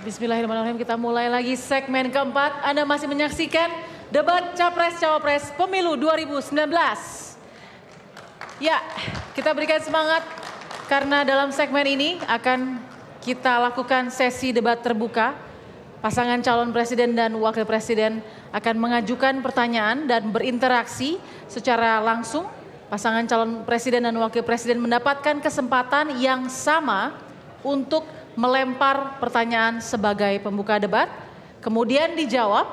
Bismillahirrahmanirrahim, kita mulai lagi segmen keempat. Anda masih menyaksikan debat Capres-Cawapres Pemilu 2019. Ya, kita berikan semangat karena dalam segmen ini akan kita lakukan sesi debat terbuka. Pasangan calon presiden dan wakil presiden akan mengajukan pertanyaan dan berinteraksi secara langsung. Pasangan calon presiden dan wakil presiden mendapatkan kesempatan yang sama untuk melempar pertanyaan sebagai pembuka debat, kemudian dijawab,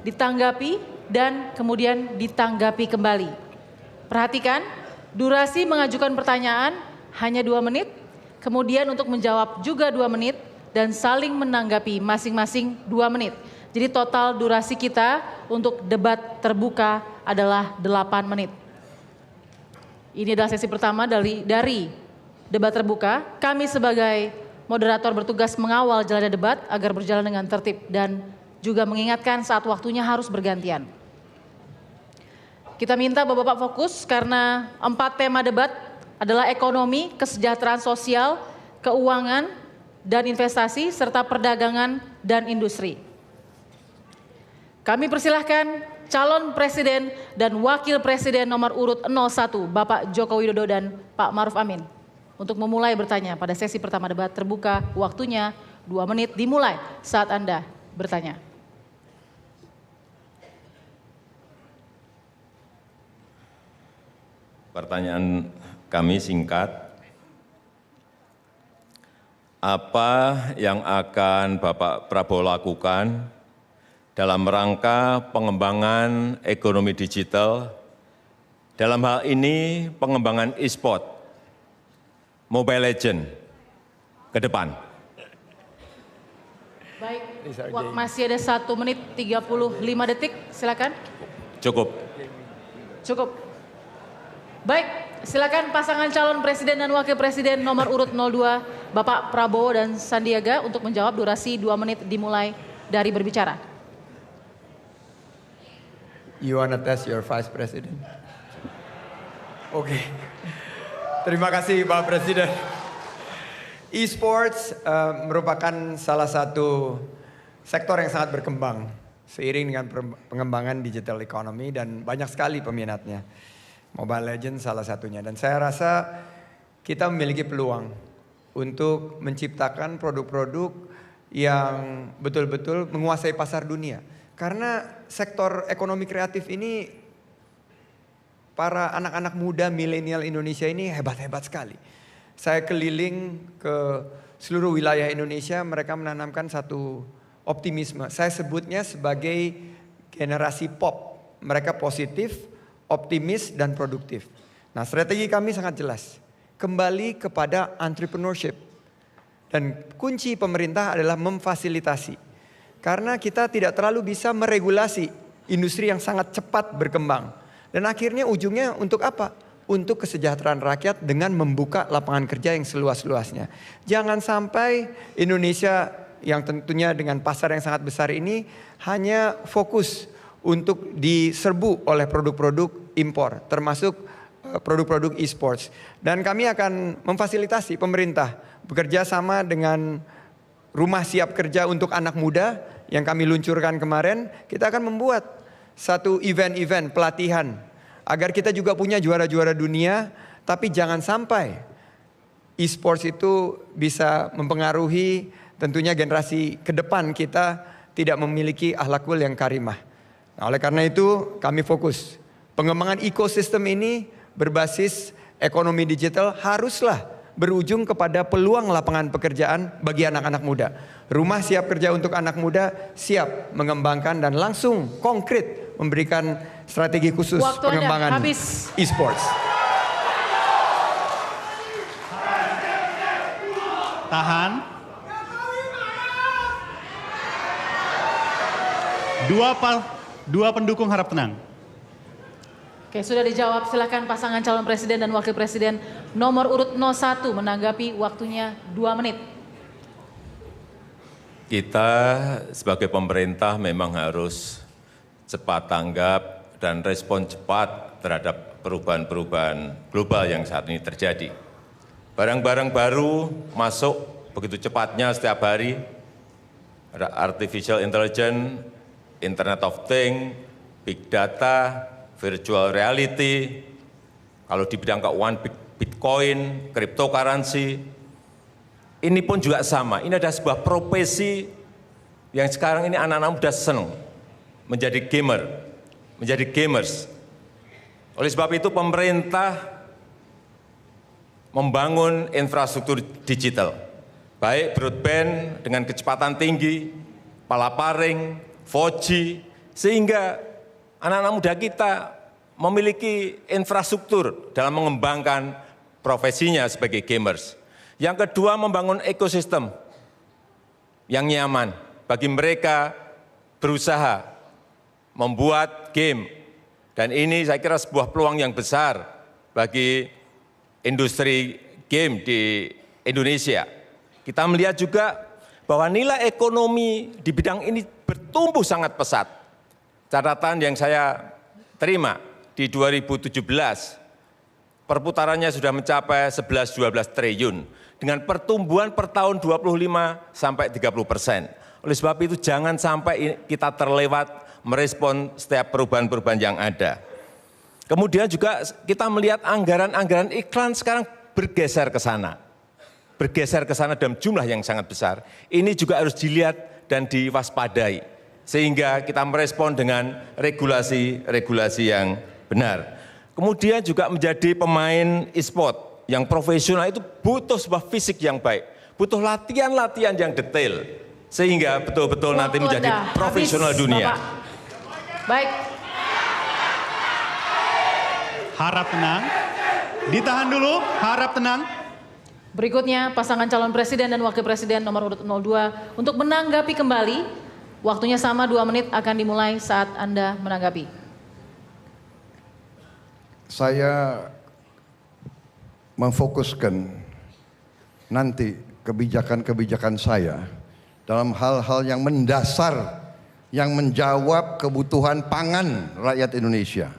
ditanggapi, dan kemudian ditanggapi kembali. Perhatikan, durasi mengajukan pertanyaan hanya 2 menit, kemudian untuk menjawab juga 2 menit, dan saling menanggapi masing-masing 2 menit. Jadi total durasi kita untuk debat terbuka adalah 8 menit. Ini adalah sesi pertama dari debat terbuka. Kami sebagai moderator bertugas mengawal jalannya debat agar berjalan dengan tertib dan juga mengingatkan saat waktunya harus bergantian. Kita minta Bapak-Bapak fokus karena 4 tema debat adalah ekonomi, kesejahteraan sosial, keuangan, dan investasi, serta perdagangan dan industri. Kami persilahkan calon presiden dan wakil presiden nomor urut 01, Bapak Joko Widodo dan Pak Maruf Amin, untuk memulai bertanya pada sesi pertama debat terbuka. Waktunya 2 menit dimulai saat Anda bertanya. Pertanyaan kami singkat. Apa yang akan Bapak Prabowo lakukan dalam rangka pengembangan ekonomi digital, dalam hal ini pengembangan e-sport, Mobile Legends ke depan? Baik, masih ada 1 menit 35 detik, silakan. Cukup. Cukup. Baik, silakan pasangan calon presiden dan wakil presiden nomor urut 02, Bapak Prabowo dan Sandiaga untuk menjawab. Durasi 2 menit dimulai dari berbicara. You wanna test your vice president? Oke. Terima kasih Pak Presiden. E-sports merupakan salah satu sektor yang sangat berkembang seiring dengan pengembangan digital economy dan banyak sekali peminatnya. Mobile Legends salah satunya, dan saya rasa kita memiliki peluang untuk menciptakan produk-produk yang betul-betul menguasai pasar dunia. Karena sektor ekonomi kreatif ini, para anak-anak muda milenial Indonesia ini hebat-hebat sekali. Saya keliling ke seluruh wilayah Indonesia, mereka menanamkan satu optimisme. Saya sebutnya sebagai generasi pop. Mereka positif, optimis, dan produktif. Nah, strategi kami sangat jelas. Kembali kepada entrepreneurship. Dan kunci pemerintah adalah memfasilitasi. Karena kita tidak terlalu bisa meregulasi industri yang sangat cepat berkembang. Dan akhirnya ujungnya untuk apa? Untuk kesejahteraan rakyat dengan membuka lapangan kerja yang seluas-luasnya. Jangan sampai Indonesia yang tentunya dengan pasar yang sangat besar ini hanya fokus untuk diserbu oleh produk-produk impor, termasuk produk-produk e-sports. Dan kami akan memfasilitasi pemerintah bekerja sama dengan Rumah Siap Kerja untuk Anak Muda yang kami luncurkan kemarin. Kita akan membuat satu event-event pelatihan agar kita juga punya juara-juara dunia, tapi jangan sampai e-sports itu bisa mempengaruhi tentunya generasi ke depan kita tidak memiliki akhlakul yang karimah. Nah, oleh karena itu kami fokus pengembangan ekosistem ini berbasis ekonomi digital haruslah berujung kepada peluang lapangan pekerjaan bagi anak-anak muda. Rumah Siap Kerja untuk Anak Muda siap mengembangkan dan langsung konkret memberikan strategi khusus pengembangan e-sports. Tahan. Dua pendukung harap tenang. Oke, sudah dijawab. Silakan pasangan calon presiden dan wakil presiden nomor urut 01 menanggapi. Waktunya 2 menit. Kita sebagai pemerintah memang harus cepat tanggap dan respon cepat terhadap perubahan-perubahan global yang saat ini terjadi. Barang-barang baru masuk begitu cepatnya setiap hari, ada artificial intelligence, Internet of Things, big data, virtual reality, kalau di bidang keuangan Bitcoin, cryptocurrency, ini pun juga sama. Ini ada sebuah profesi yang sekarang ini anak-anak muda senang menjadi gamer, menjadi gamers. Oleh sebab itu pemerintah membangun infrastruktur digital, baik broadband dengan kecepatan tinggi, palaparing, 4G, sehingga anak-anak muda kita memiliki infrastruktur dalam mengembangkan profesinya sebagai gamers. Yang kedua, membangun ekosistem yang nyaman bagi mereka berusaha membuat game. Dan ini saya kira sebuah peluang yang besar bagi industri game di Indonesia. Kita melihat juga bahwa nilai ekonomi di bidang ini bertumbuh sangat pesat. Catatan yang saya terima di 2017, perputarannya sudah mencapai 11-12 triliun dengan pertumbuhan per tahun 25-30%. Oleh sebab itu jangan sampai kita terlewat merespon setiap perubahan-perubahan yang ada. Kemudian juga kita melihat anggaran-anggaran iklan sekarang bergeser ke sana. Bergeser ke sana dalam jumlah yang sangat besar. Ini juga harus dilihat dan diwaspadai. Sehingga kita merespon dengan regulasi-regulasi yang benar. Kemudian juga menjadi pemain e-sport yang profesional itu butuh sebuah fisik yang baik. Butuh latihan-latihan yang detail. Sehingga betul-betul nanti menjadi profesional dunia. Bapak. Baik. Harap tenang. Ditahan dulu, harap tenang. Berikutnya pasangan calon presiden dan wakil presiden nomor urut 02 untuk menanggapi kembali. Waktunya sama 2 menit akan dimulai saat Anda menanggapi. Saya memfokuskan nanti kebijakan-kebijakan saya dalam hal-hal yang mendasar yang menjawab kebutuhan pangan rakyat Indonesia.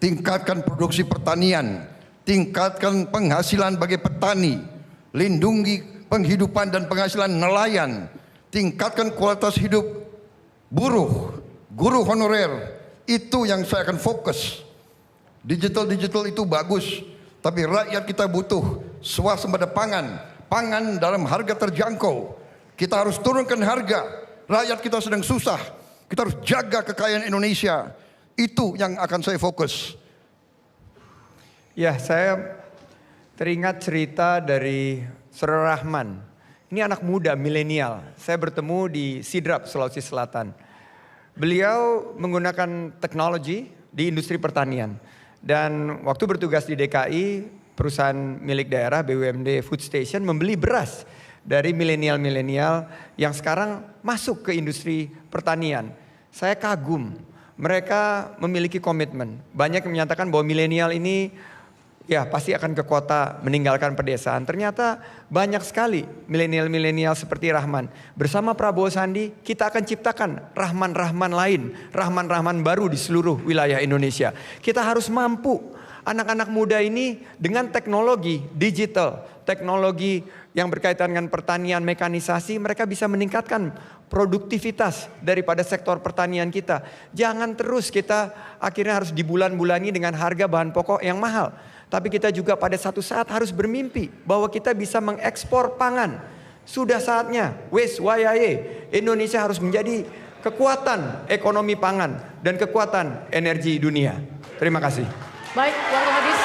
Tingkatkan produksi pertanian, tingkatkan penghasilan bagi petani, lindungi penghidupan dan penghasilan nelayan, tingkatkan kualitas hidup buruh, guru honorer. Itu yang saya akan fokus. Digital itu bagus, tapi rakyat kita butuh swasembada pangan, pangan dalam harga terjangkau. Kita harus turunkan harga, rakyat kita sedang susah, kita harus jaga kekayaan Indonesia. Itu yang akan saya fokus. Ya, saya teringat cerita dari Saudara Rahman. Ini anak muda milenial. Saya bertemu di Sidrap, Sulawesi Selatan. Beliau menggunakan teknologi di industri pertanian. Dan waktu bertugas di DKI, perusahaan milik daerah BUMD Food Station membeli beras dari milenial-milenial yang sekarang masuk ke industri pertanian. Saya kagum. Mereka memiliki komitmen. Banyak yang menyatakan bahwa milenial ini ya pasti akan ke kota meninggalkan pedesaan. Ternyata banyak sekali milenial-milenial seperti Rahman. Bersama Prabowo Sandi kita akan ciptakan Rahman-Rahman lain. Rahman-Rahman baru di seluruh wilayah Indonesia. Kita harus mampu anak-anak muda ini dengan teknologi digital. Teknologi yang berkaitan dengan pertanian, mekanisasi. Mereka bisa meningkatkan produktivitas daripada sektor pertanian kita. Jangan terus kita akhirnya harus dibulan-bulani dengan harga bahan pokok yang mahal. Tapi kita juga pada satu saat harus bermimpi bahwa kita bisa mengekspor pangan. Sudah saatnya, wes wayahe, Indonesia harus menjadi kekuatan ekonomi pangan dan kekuatan energi dunia. Terima kasih. Baik, waktu habis.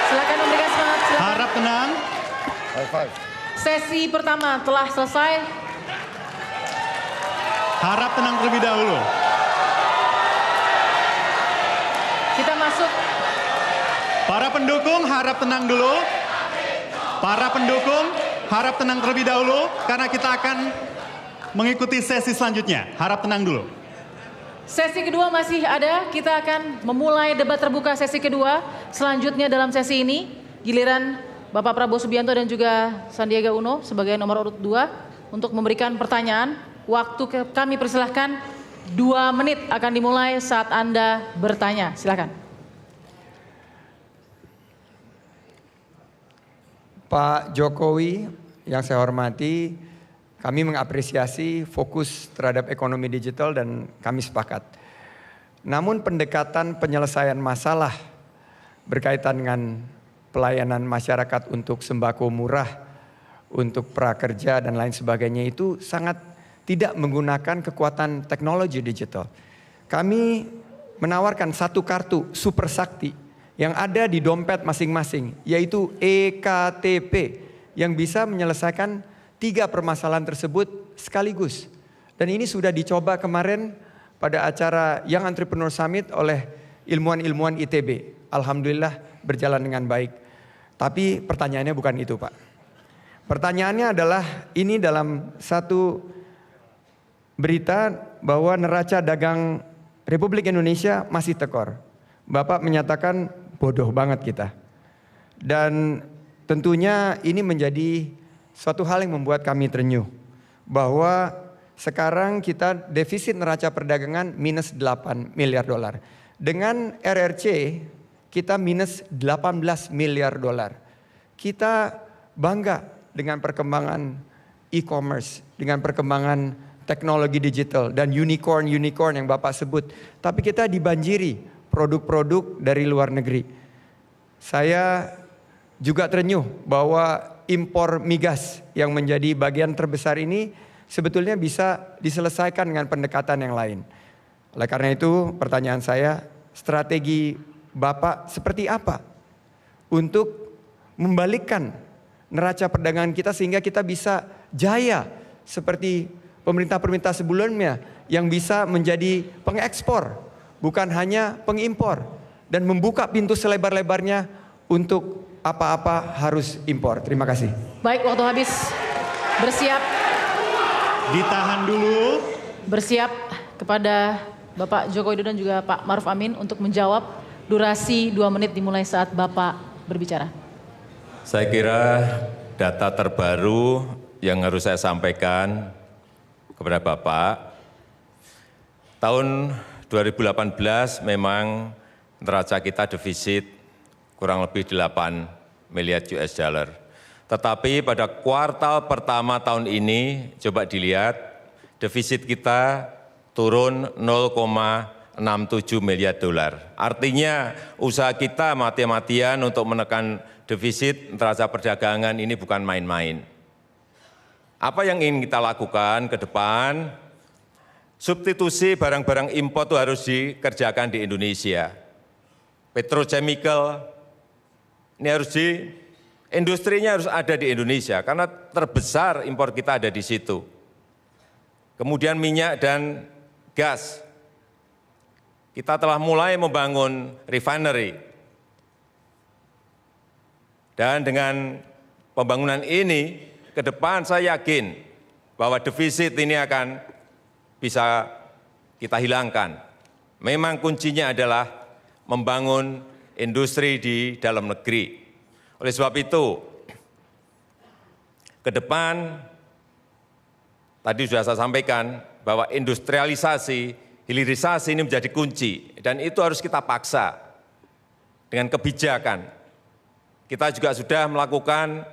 Silakan memberikan semangat. Silakan. Harap tenang. Sesi pertama telah selesai. Harap tenang terlebih dahulu. Kita masuk. Para pendukung harap tenang dulu. Para pendukung harap tenang terlebih dahulu karena kita akan mengikuti sesi selanjutnya. Harap tenang dulu. Sesi kedua masih ada. Kita akan memulai debat terbuka sesi kedua. Selanjutnya dalam sesi ini giliran Bapak Prabowo Subianto dan juga Sandiaga Uno sebagai nomor urut 2 untuk memberikan pertanyaan. Waktu kami persilahkan 2 menit akan dimulai saat Anda bertanya. Silakan. Pak Jokowi yang saya hormati, Kami mengapresiasi fokus terhadap ekonomi digital dan kami sepakat. Namun pendekatan penyelesaian masalah berkaitan dengan pelayanan masyarakat untuk sembako murah, untuk prakerja dan lain sebagainya itu sangat tidak menggunakan kekuatan teknologi digital. Kami menawarkan satu kartu super sakti yang ada di dompet masing-masing, yaitu eKTP yang bisa menyelesaikan 3 permasalahan tersebut sekaligus. Dan ini sudah dicoba kemarin pada acara Young Entrepreneur Summit oleh ilmuwan-ilmuwan ITB. Alhamdulillah berjalan dengan baik. Tapi pertanyaannya bukan itu, Pak. Pertanyaannya adalah ini dalam satu berita bahwa neraca dagang Republik Indonesia masih tekor. Bapak menyatakan bodoh banget kita. Dan tentunya ini menjadi suatu hal yang membuat kami terenyuh. Bahwa sekarang kita defisit neraca perdagangan minus 8 miliar dolar. Dengan RRC kita minus 18 miliar dolar. Kita bangga dengan perkembangan e-commerce, dengan perkembangan teknologi digital dan unicorn yang Bapak sebut. Tapi kita dibanjiri produk-produk dari luar negeri. Saya juga terenyuh bahwa impor migas yang menjadi bagian terbesar ini sebetulnya bisa diselesaikan dengan pendekatan yang lain. Oleh karena itu pertanyaan saya, strategi Bapak seperti apa untuk membalikkan neraca perdagangan kita sehingga kita bisa jaya seperti pemerintah-pemerintah sebelumnya yang bisa menjadi pengekspor bukan hanya pengimpor dan membuka pintu selebar-lebarnya untuk apa-apa harus impor. Terima kasih. Baik, waktu habis. Bersiap. Ditahan dulu. Bersiap kepada Bapak Joko Widodo dan juga Pak Maruf Amin untuk menjawab. Durasi 2 menit dimulai saat Bapak berbicara. Saya kira data terbaru yang harus saya sampaikan kepada Bapak, tahun 2018 memang neraca kita defisit kurang lebih 8 miliar US dollar. Tetapi pada kuartal pertama tahun ini, coba dilihat, defisit kita turun 0,67 miliar dolar. Artinya usaha kita mati-matian untuk menekan defisit neraca perdagangan ini bukan main-main. Apa yang ingin kita lakukan ke depan? Substitusi barang-barang impor itu harus dikerjakan di Indonesia. Petrochemical, ini industrinya harus ada di Indonesia karena terbesar impor kita ada di situ. Kemudian minyak dan gas. Kita telah mulai membangun refinery. Dan dengan pembangunan ini, ke depan saya yakin bahwa defisit ini akan bisa kita hilangkan. Memang kuncinya adalah membangun industri di dalam negeri. Oleh sebab itu, ke depan tadi sudah saya sampaikan bahwa industrialisasi, hilirisasi ini menjadi kunci dan itu harus kita paksa dengan kebijakan. Kita juga sudah melakukan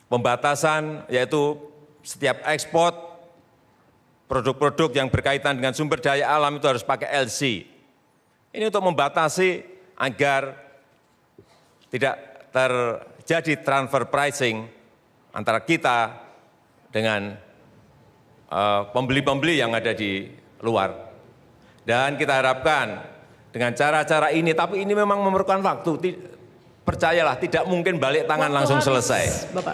pembatasan, yaitu setiap ekspor produk-produk yang berkaitan dengan sumber daya alam itu harus pakai LC. Ini untuk membatasi agar tidak terjadi transfer pricing antara kita dengan pembeli-pembeli yang ada di luar. Dan kita harapkan dengan cara-cara ini, tapi ini memang memerlukan waktu. Percayalah, tidak mungkin balik tangan langsung selesai. Bapak.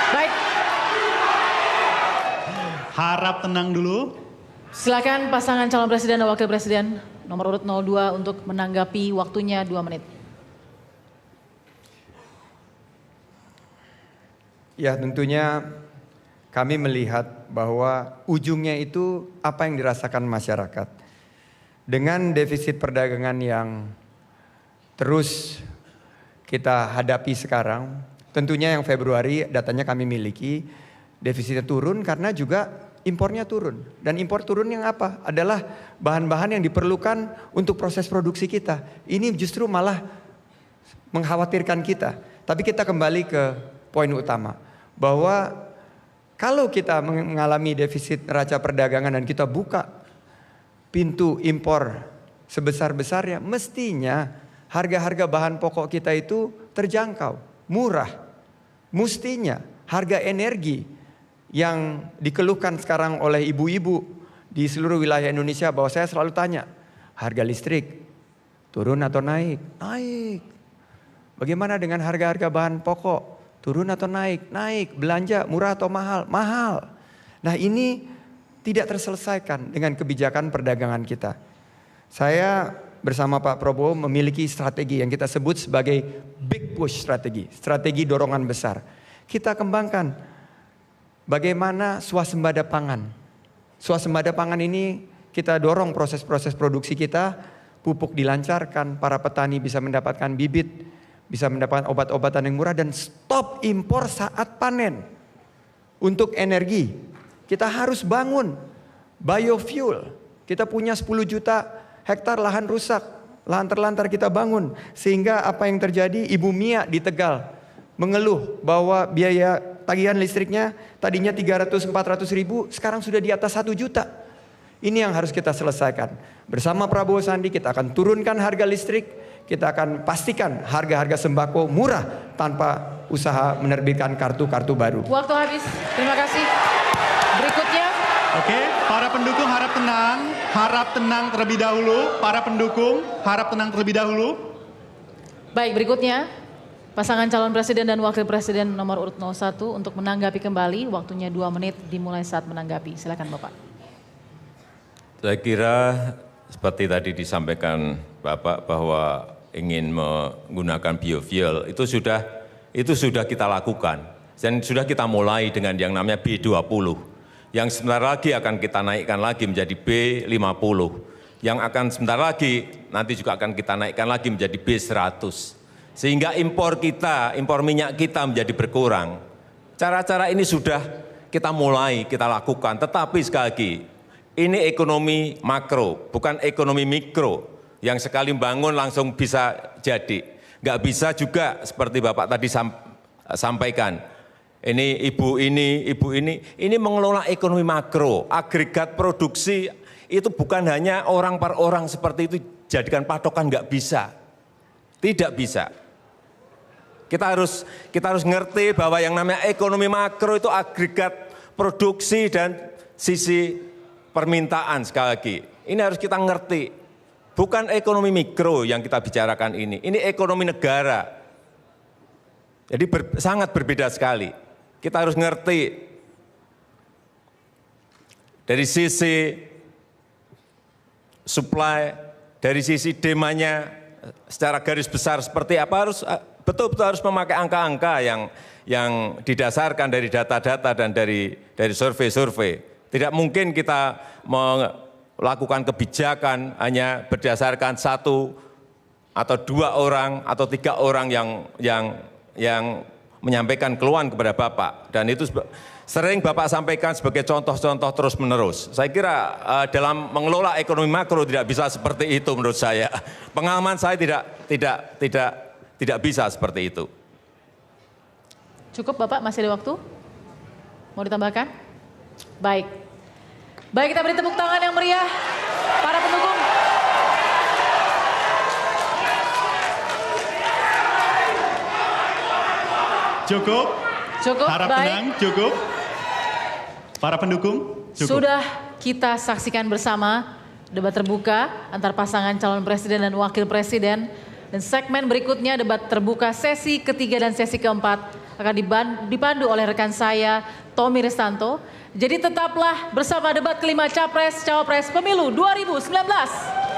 Baik. Harap tenang dulu. Silakan pasangan calon presiden dan wakil presiden nomor urut 02 untuk menanggapi, waktunya 2 menit. Ya, tentunya kami melihat bahwa ujungnya itu apa yang dirasakan masyarakat. Dengan defisit perdagangan yang terus kita hadapi sekarang, tentunya yang Februari datanya kami miliki, defisitnya turun karena juga impornya turun. Dan impor turun yang apa? Adalah bahan-bahan yang diperlukan untuk proses produksi kita. Ini justru malah mengkhawatirkan kita. Tapi kita kembali ke poin utama. bahwa kalau kita mengalami defisit neraca perdagangan dan kita buka pintu impor sebesar-besarnya, mestinya harga-harga bahan pokok kita itu terjangkau, murah. Mestinya harga energi yang dikeluhkan sekarang oleh ibu-ibu di seluruh wilayah Indonesia, bahwa saya selalu tanya, harga listrik turun atau naik? Naik. Bagaimana dengan harga-harga bahan pokok? Turun atau naik? Naik. Belanja murah atau mahal? Mahal. Nah, ini tidak terselesaikan dengan kebijakan perdagangan kita. Saya bersama Pak Prabowo memiliki strategi yang kita sebut sebagai big push strategi, strategi dorongan besar. Kita kembangkan bagaimana swasembada pangan. Swasembada pangan ini kita dorong proses-proses produksi kita, pupuk dilancarkan, para petani bisa mendapatkan bibit, bisa mendapatkan obat-obatan yang murah, dan stop impor saat panen. Untuk energi, kita harus bangun biofuel. Kita punya 10 juta hektar lahan rusak, lahan terlantar kita bangun. Sehingga apa yang terjadi, Ibu Mia di Tegal mengeluh bahwa biaya tagihan listriknya tadinya 300-400 ribu, sekarang sudah di atas 1 juta. Ini yang harus kita selesaikan. Bersama Prabowo Sandi kita akan turunkan harga listrik, kita akan pastikan harga-harga sembako murah tanpa usaha menerbitkan kartu-kartu baru. Waktu habis, terima kasih. Berikutnya. Oke, para pendukung harap tenang terlebih dahulu. Para pendukung harap tenang terlebih dahulu. Baik, berikutnya pasangan calon presiden dan wakil presiden nomor urut 01 untuk menanggapi kembali. Waktunya 2 menit dimulai saat menanggapi. Silakan Bapak. Saya kira seperti tadi disampaikan Bapak bahwa ingin menggunakan biofuel itu sudah kita lakukan. Dan sudah kita mulai dengan yang namanya B20. Yang sebentar lagi akan kita naikkan lagi menjadi B50. Yang akan sebentar lagi nanti juga akan kita naikkan lagi menjadi B100. Sehingga impor minyak kita menjadi berkurang. Cara-cara ini sudah kita mulai, kita lakukan. Tetapi sekali lagi, ini ekonomi makro, bukan ekonomi mikro. Yang sekali bangun langsung bisa jadi. Nggak bisa juga seperti Bapak tadi sampaikan. Ini ibu ini mengelola ekonomi makro. Agregat produksi itu bukan hanya orang per orang seperti itu jadikan patokan, nggak bisa. Tidak bisa. Kita harus ngerti bahwa yang namanya ekonomi makro itu agregat produksi dan sisi permintaan sekali lagi. Ini harus kita ngerti. Bukan ekonomi mikro yang kita bicarakan ini ekonomi negara. Jadi sangat berbeda sekali. Kita harus ngerti dari sisi supply, dari sisi demandnya secara garis besar seperti apa, harus betul-betul harus memakai angka-angka yang didasarkan dari data-data dan dari survei-survei. Tidak mungkin kita melakukan kebijakan hanya berdasarkan 1 atau 2 orang atau 3 orang yang menyampaikan keluhan kepada Bapak. Dan itu sering Bapak sampaikan sebagai contoh-contoh terus-menerus. Saya kira dalam mengelola ekonomi makro tidak bisa seperti itu menurut saya. Pengalaman saya tidak bisa seperti itu. Cukup Bapak, masih ada waktu? Mau ditambahkan? Baik. Baik, kita beri tepuk tangan yang meriah para pendukung. Cukup. Harap baik. tenang, cukup. Para pendukung, cukup. Sudah kita saksikan bersama debat terbuka antar pasangan calon presiden dan wakil presiden. Dan segmen berikutnya debat terbuka sesi ketiga dan sesi keempat akan dipandu oleh rekan saya, Tommy Restanto. Jadi tetaplah bersama debat kelima Capres-Cawapres Pemilu 2019.